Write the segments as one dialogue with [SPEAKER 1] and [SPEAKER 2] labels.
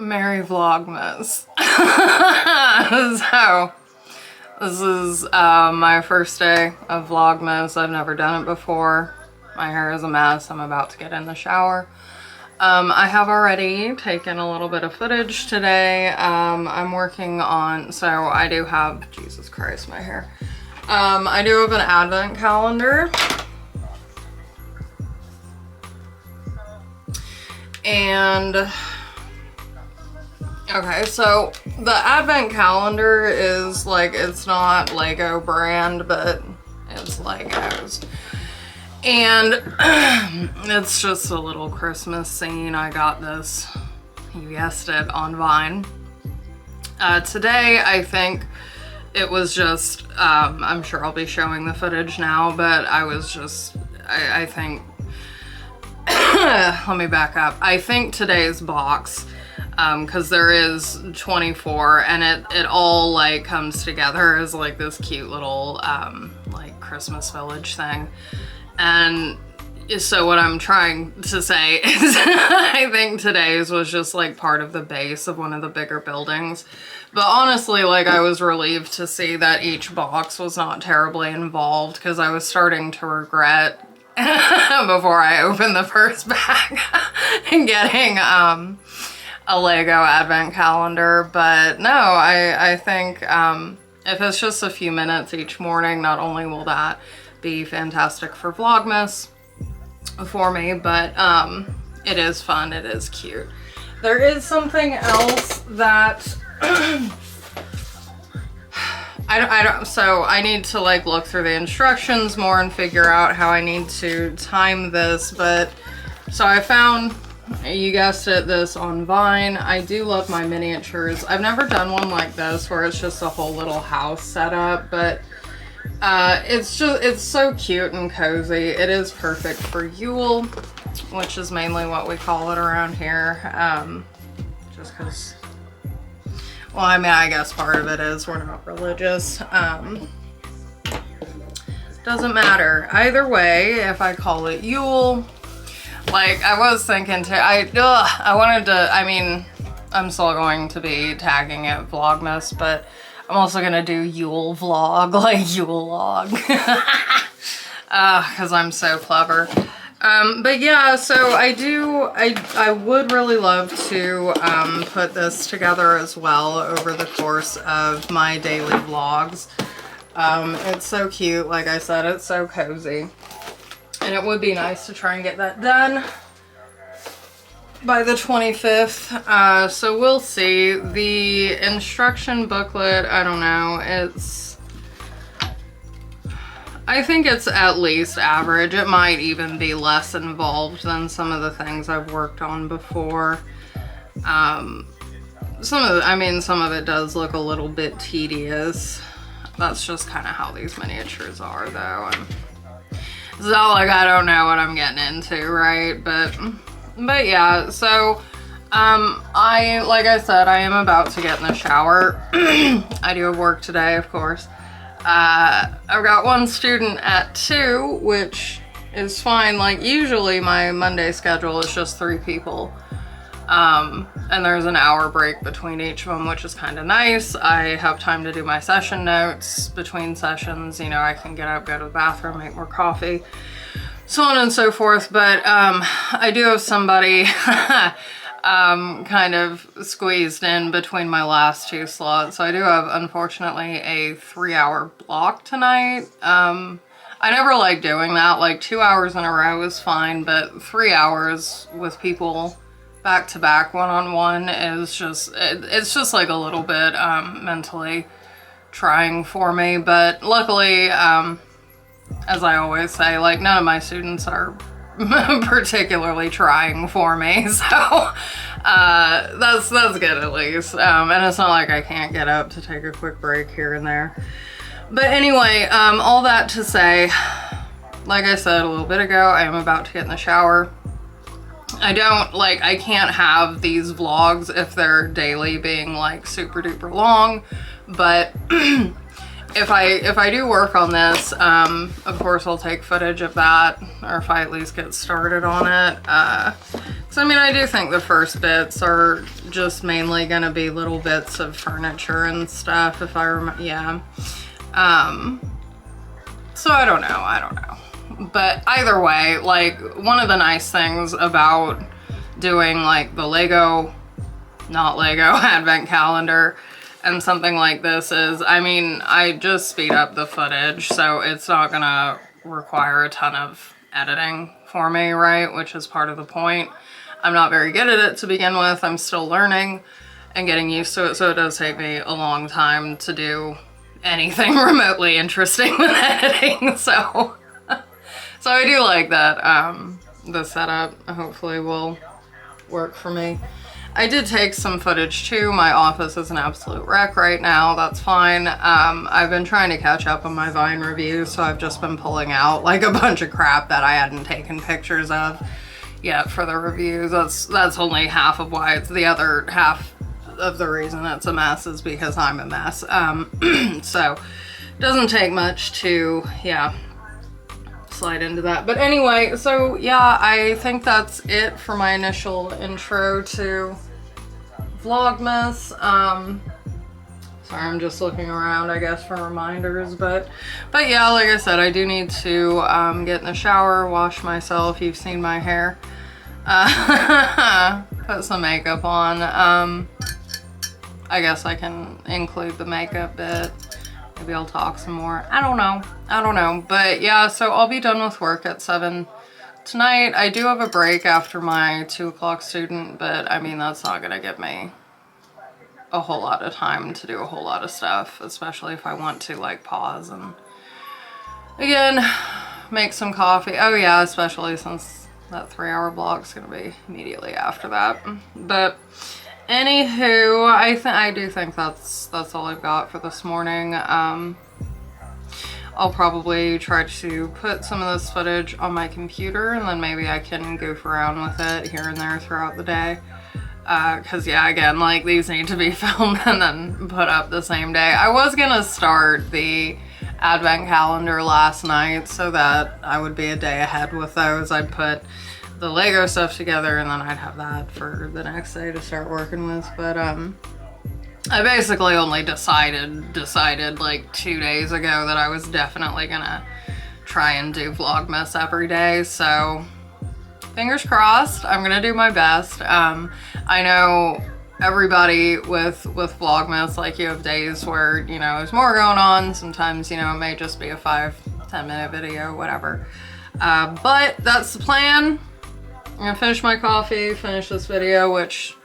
[SPEAKER 1] Merry Vlogmas. So, this is my first day of Vlogmas. I've never done it before. My hair is a mess. I'm about to get in the shower. I have already taken a little bit of footage today. I'm working on, so I do have, Jesus Christ, my hair. I do have an advent calendar. And, okay, so the advent calendar is like, it's not Lego brand, but it's Legos. And it's just a little Christmas scene. I got this, you guessed it, on Vine. Today, I think it was just, I'm sure I'll be showing the footage now, but I was just, I think, let me back up. I think today's box, because there is 24 and it all like comes together as like this cute little like Christmas village thing. And so what I'm trying to say is I think today's was just like part of the base of one of the bigger buildings. But honestly, like, I was relieved to see that each box was not terribly involved, because I was starting to regret before I opened the first bag and getting a Lego advent calendar. But no, I think if it's just a few minutes each morning, not only will that be fantastic for Vlogmas for me, but it is fun, it is cute. There is something else that so I need to like look through the instructions more and figure out how I need to time this. But so I found, you guessed it, this on Vine. I do love my miniatures. I've never done one like this where it's just a whole little house set up, but it's so cute and cozy. It is perfect for Yule, which is mainly what we call it around here. Just because, well, I mean, I guess part of it is we're not religious. Doesn't matter. Either way, if I call it Yule, like, I was thinking I wanted to, I mean, I'm still going to be tagging it Vlogmas, but I'm also gonna do Yule vlog, like Yule log. Cause I'm so clever. But yeah, so I would really love to put this together as well over the course of my daily vlogs. It's so cute, like I said, it's so cozy. And it would be nice to try and get that done by the 25th. So we'll see. The instruction booklet, I don't know, I think it's at least average. It might even be less involved than some of the things I've worked on before. Some of it does look a little bit tedious. That's just kind of how these miniatures are, though. And it's not like I don't know what I'm getting into, right? But yeah, so like I said, I am about to get in the shower. I do have work today, of course. I've got one student at 2, which is fine. Like, usually my Monday schedule is just 3 people. And there's an hour break between each of them, which is kind of nice. I have time to do my session notes between sessions. You know, I can get up, go to the bathroom, make more coffee, so on and so forth. But I do have somebody kind of squeezed in between my last 2 slots. So I do have, unfortunately, a 3-hour block tonight. I never like doing that. Like, 2 hours in a row is fine, but 3 hours with people back to back, one-on-one is just, it's just like a little bit mentally trying for me. But luckily, as I always say, like, none of my students are particularly trying for me, so that's good at least. And it's not like I can't get up to take a quick break here and there. But anyway, all that to say, like I said a little bit ago, I am about to get in the shower. I can't have these vlogs if they're daily being like super duper long, but if I do work on this, of course I'll take footage of that, or if I at least get started on it. So I mean, I do think the first bits are just mainly gonna be little bits of furniture and stuff, if I remember. Yeah. So I don't know. But either way, like, one of the nice things about doing like the not Lego advent calendar and something like this is, I mean, I just speed up the footage, so it's not gonna require a ton of editing for me, right? Which is part of the point. I'm not very good at it to begin with. I'm still learning and getting used to it, so it does take me a long time to do anything remotely interesting with editing. So I do like that. The setup hopefully will work for me. I did take some footage too. My office is an absolute wreck right now. That's fine. I've been trying to catch up on my Vine reviews, so I've just been pulling out like a bunch of crap that I hadn't taken pictures of yet for the reviews. That's only half of why. It's the other half of the reason it's a mess is because I'm a mess. So it doesn't take much to, yeah, slide into that. But anyway, so yeah, I think that's it for my initial intro to Vlogmas. Sorry, I'm just looking around, I guess, for reminders, but yeah, like I said, I do need to get in the shower, wash myself. You've seen my hair. Put some makeup on. I guess I can include the makeup bit. Maybe I'll talk some more. I don't know. But yeah, so I'll be done with work at 7 tonight. I do have a break after my 2 o'clock student, but I mean, that's not gonna give me a whole lot of time to do a whole lot of stuff, especially if I want to like pause and again, make some coffee. Oh yeah, especially since that 3-hour block is gonna be immediately after that. But anywho, I do think that's all I've got for this morning. I'll probably try to put some of this footage on my computer, and then maybe I can goof around with it here and there throughout the day. Cause yeah, again, like, these need to be filmed and then put up the same day. I was gonna start the advent calendar last night so that I would be a day ahead with those. I'd put the Lego stuff together and then I'd have that for the next day to start working with. But I basically only decided like 2 days ago that I was definitely gonna try and do Vlogmas every day. So fingers crossed, I'm gonna do my best. I know everybody with Vlogmas, like, you have days where, you know, there's more going on. Sometimes, you know, it may just be a 5-10 minute video, whatever. But that's the plan. I'm gonna finish my coffee, finish this video, which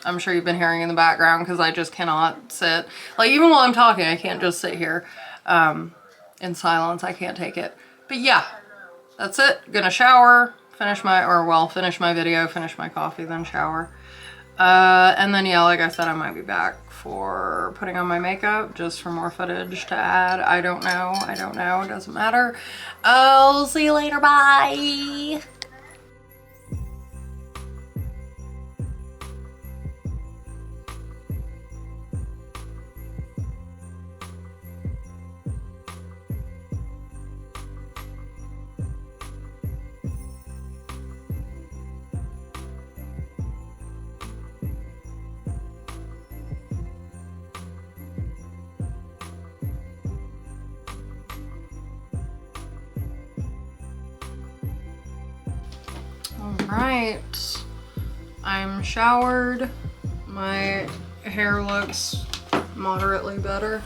[SPEAKER 1] I'm sure you've been hearing in the background because I just cannot sit. Like, even while I'm talking, I can't just sit here in silence. I can't take it. But yeah, that's it. Gonna shower, finish my video, finish my coffee, then shower. And then, yeah, like I said, I might be back for putting on my makeup just for more footage to add. I don't know. It doesn't matter. I'll see you later. Bye. Alright, I'm showered. My hair looks moderately better.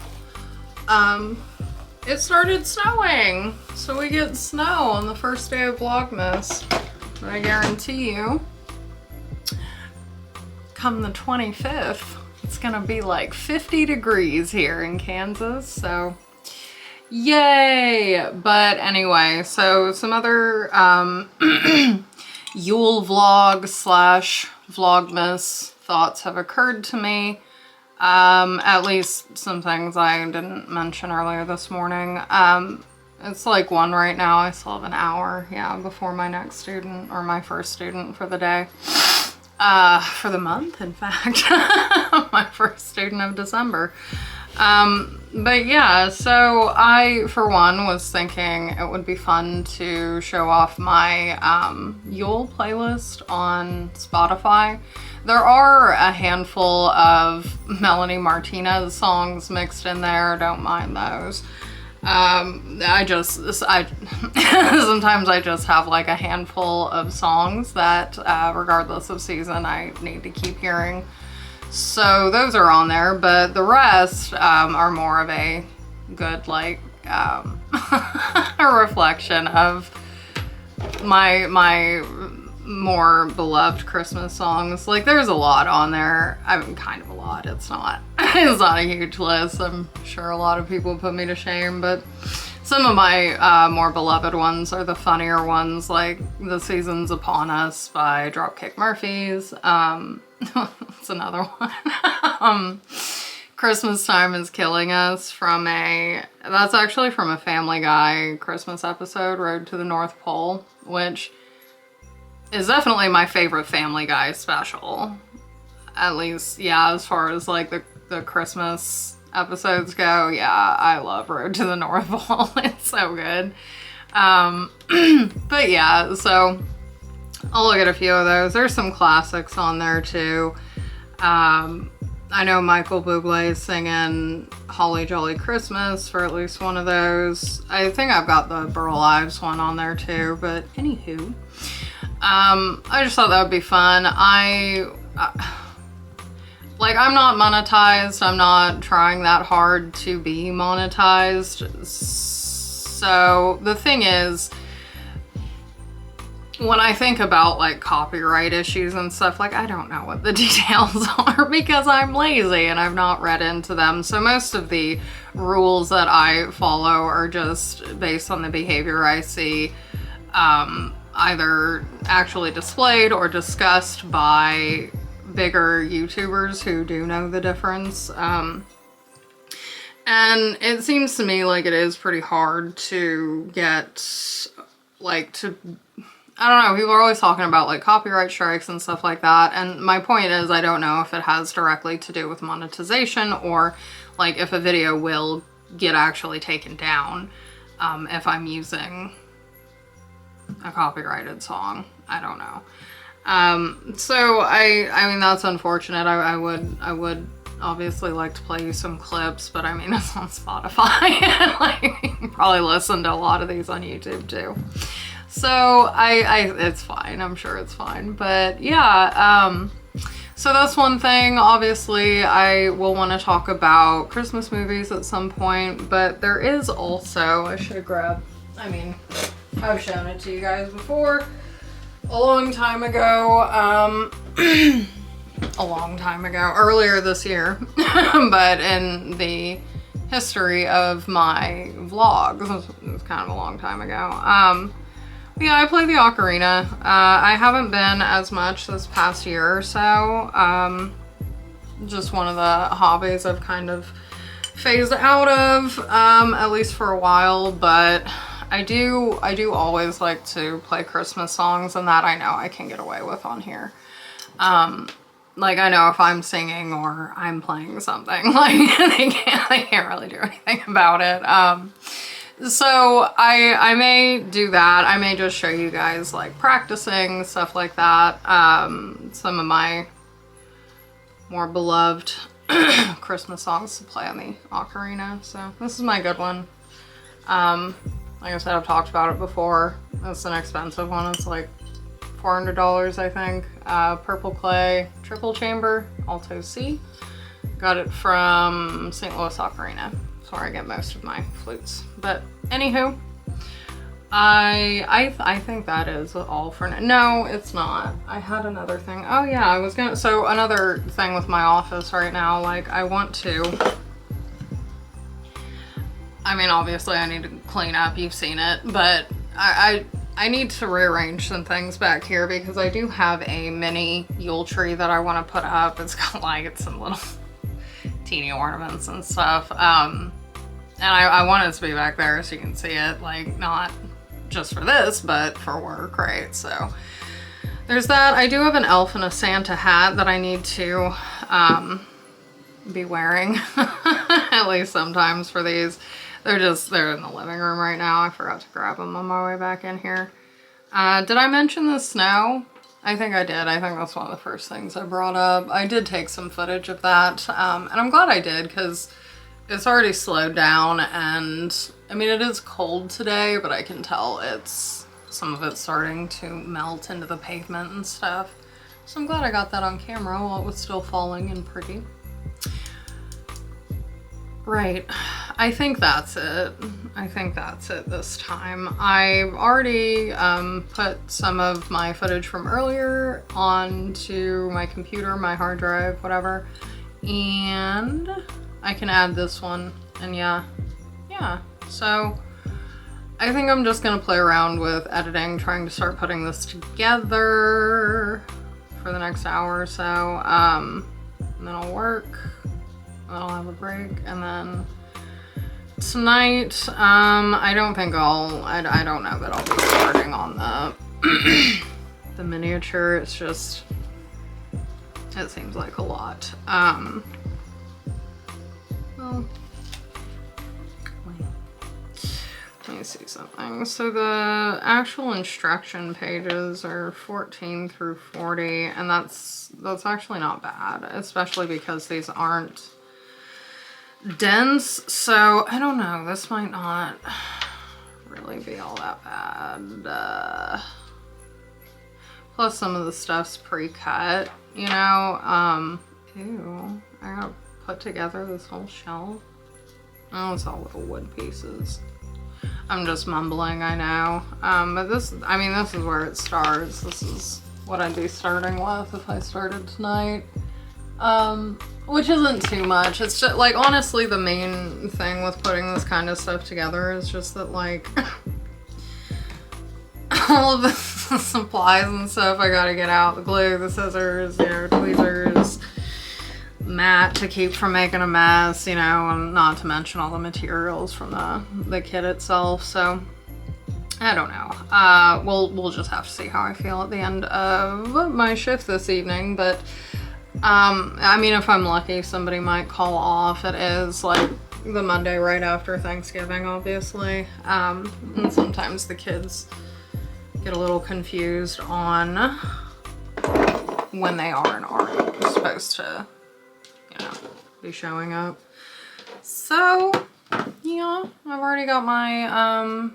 [SPEAKER 1] It started snowing, so we get snow on the first day of Vlogmas. But I guarantee you, come the 25th, it's gonna be like 50 degrees here in Kansas, so yay! But anyway, so some other Yule vlog / Vlogmas thoughts have occurred to me. At least some things I didn't mention earlier this morning. It's like 1 right now. I still have an hour, yeah, before my next student, or my first student for the day. For the month, in fact. My first student of December. But yeah, so I, for one, was thinking it would be fun to show off my Yule playlist on Spotify. There are a handful of Melanie Martinez songs mixed in there, don't mind those. I sometimes I just have like a handful of songs that, regardless of season, I need to keep hearing. So those are on there, but the rest are more of a good, like, a reflection of my more beloved Christmas songs. Like, there's a lot on there. I mean, kind of a lot. It's not a huge list. I'm sure a lot of people put me to shame, but some of my more beloved ones are the funnier ones, like The Season's Upon Us by Dropkick Murphys. It's another one. Christmas Time is Killing Us that's actually from a Family Guy Christmas episode, Road to the North Pole, which is definitely my favorite Family Guy special. At least, yeah, as far as like the Christmas episodes go, yeah, I love Road to the North Pole. It's so good. But yeah, so I'll look at a few of those. There's some classics on there too. I know Michael Bublé is singing Holly Jolly Christmas for at least one of those. I think I've got the Burl Ives one on there too, but anywho. I just thought that would be fun. Like, I'm not monetized. I'm not trying that hard to be monetized. So the thing is, when I think about like copyright issues and stuff, like, I don't know what the details are because I'm lazy and I've not read into them. So most of the rules that I follow are just based on the behavior I see, either actually displayed or discussed by bigger YouTubers who do know the difference. And it seems to me like it is pretty hard to get, like, I don't know, people are always talking about like copyright strikes and stuff like that, and my point is I don't know if it has directly to do with monetization or like if a video will get actually taken down if I'm using a copyrighted song. I don't know. So I mean, that's unfortunate. I would obviously like to play you some clips, but I mean, it's on Spotify. Like, you can probably listen to a lot of these on YouTube too. So it's fine. I'm sure it's fine. But yeah, so that's one thing. Obviously, I will want to talk about Christmas movies at some point, but there is also, I should have grabbed, I mean, I've shown it to you guys before a long time ago, earlier this year, but in the history of my vlogs, it was kind of a long time ago. Yeah, I play the ocarina. I haven't been as much this past year or so. Just one of the hobbies I've kind of phased out of, at least for a while, but I do always like to play Christmas songs, and that I know I can get away with on here. Like, I know if I'm singing or I'm playing something, like, they can't really do anything about it. So I may do that. I may just show you guys like practicing, stuff like that. Some of my more beloved Christmas songs to play on the ocarina. So this is my good one. Like I said, I've talked about it before. It's an expensive one. It's like $400, I think. Purple clay, triple chamber, alto C. Got it from St. Louis Ocarina. That's where I get most of my flutes. But anywho, I think that is all for now. No, it's not. I had another thing. Oh yeah, so another thing with my office right now, like, I want to, I mean, obviously I need to clean up, you've seen it, but I need to rearrange some things back here because I do have a mini Yule tree that I want to put up. It's got like some little teeny ornaments and stuff. And I want it to be back there so you can see it, like, not just for this, but for work, right? So there's that. I do have an elf and a Santa hat that I need to be wearing. at least sometimes for these. They're in the living room right now. I forgot to grab them on my way back in here. Did I mention the snow? I think I did. I think that's one of the first things I brought up. I did take some footage of that, and I'm glad I did because it's already slowed down, and I mean, it is cold today, but I can tell some of it's starting to melt into the pavement and stuff. So I'm glad I got that on camera while it was still falling and pretty. Right, I think that's it. I think that's it this time. I've already put some of my footage from earlier onto my computer, my hard drive, whatever, and I can add this one, and yeah, so I think I'm just gonna play around with editing, trying to start putting this together for the next hour or so, and then I'll work. I'll have a break, and then tonight, I don't know that I'll be starting on the the miniature. It's just, it seems like a lot. Well, wait. Let me see something. So the actual instruction pages are 14 through 40, and that's actually not bad, especially because these aren't dense, so I don't know, this might not really be all that bad. Plus some of the stuff's pre-cut, you know. Ew, I gotta put together this whole shelf. Oh, it's all little wood pieces. I'm just mumbling, I know. But this is where it starts. This is what I'd be starting with if I started tonight. Which isn't too much. It's just like, honestly, the main thing with putting this kind of stuff together is just that, like, all of the supplies and stuff I gotta get out. The glue, the scissors, you know, tweezers, mat to keep from making a mess, you know, and not to mention all the materials from the kit itself. So I don't know. We'll just have to see how I feel at the end of my shift this evening, but I mean, if I'm lucky, somebody might call off. It is like the Monday right after Thanksgiving, obviously. And sometimes the kids get a little confused on when they are and aren't supposed to, you know, be showing up. So, yeah, I've already got my,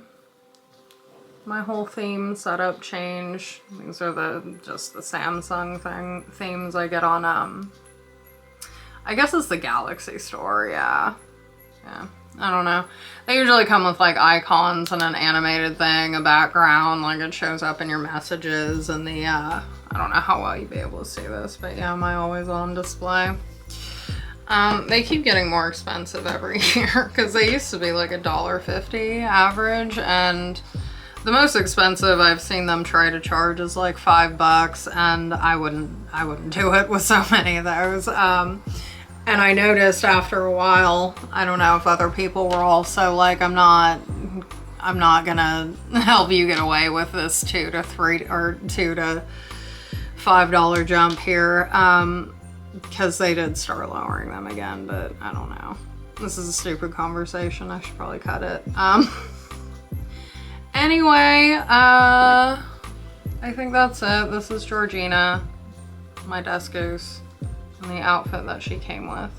[SPEAKER 1] my whole theme setup change. These are just the Samsung themes I get on, I guess it's the Galaxy store, yeah. I don't know. They usually come with like icons and an animated thing, a background, like it shows up in your messages, and the, I don't know how well you'll be able to see this, but yeah, my always on display. They keep getting more expensive every year because they used to be like $1.50 average, and the most expensive I've seen them try to charge is like $5, and I wouldn't do it with so many of those. And I noticed after a while, I don't know if other people were also like, I'm not gonna help you get away with this $2 to $5 jump here, because they did start lowering them again, but I don't know. This is a stupid conversation. I should probably cut it. Anyway, I think that's it. This is Georgina, my desk goose, and the outfit that she came with,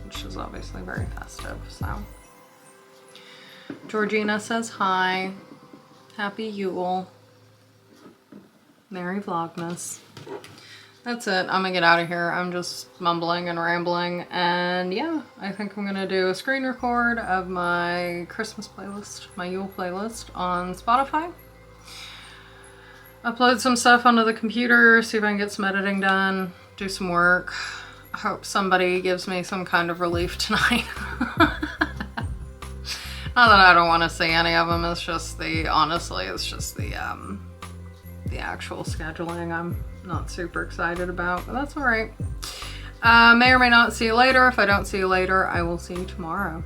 [SPEAKER 1] which is obviously very festive, so. Georgina says hi. Happy Yule. Merry Vlogmas. That's it. I'm gonna get out of here. I'm just mumbling and rambling, and yeah, I think I'm gonna do a screen record of my Christmas playlist, my Yule playlist on Spotify. Upload some stuff onto the computer, see if I can get some editing done, do some work. I hope somebody gives me some kind of relief tonight. Not that I don't want to see any of them, it's just honestly, it's just the actual scheduling I'm not super excited about, but that's all right. May or may not see you later. If I don't see you later, I will see you tomorrow.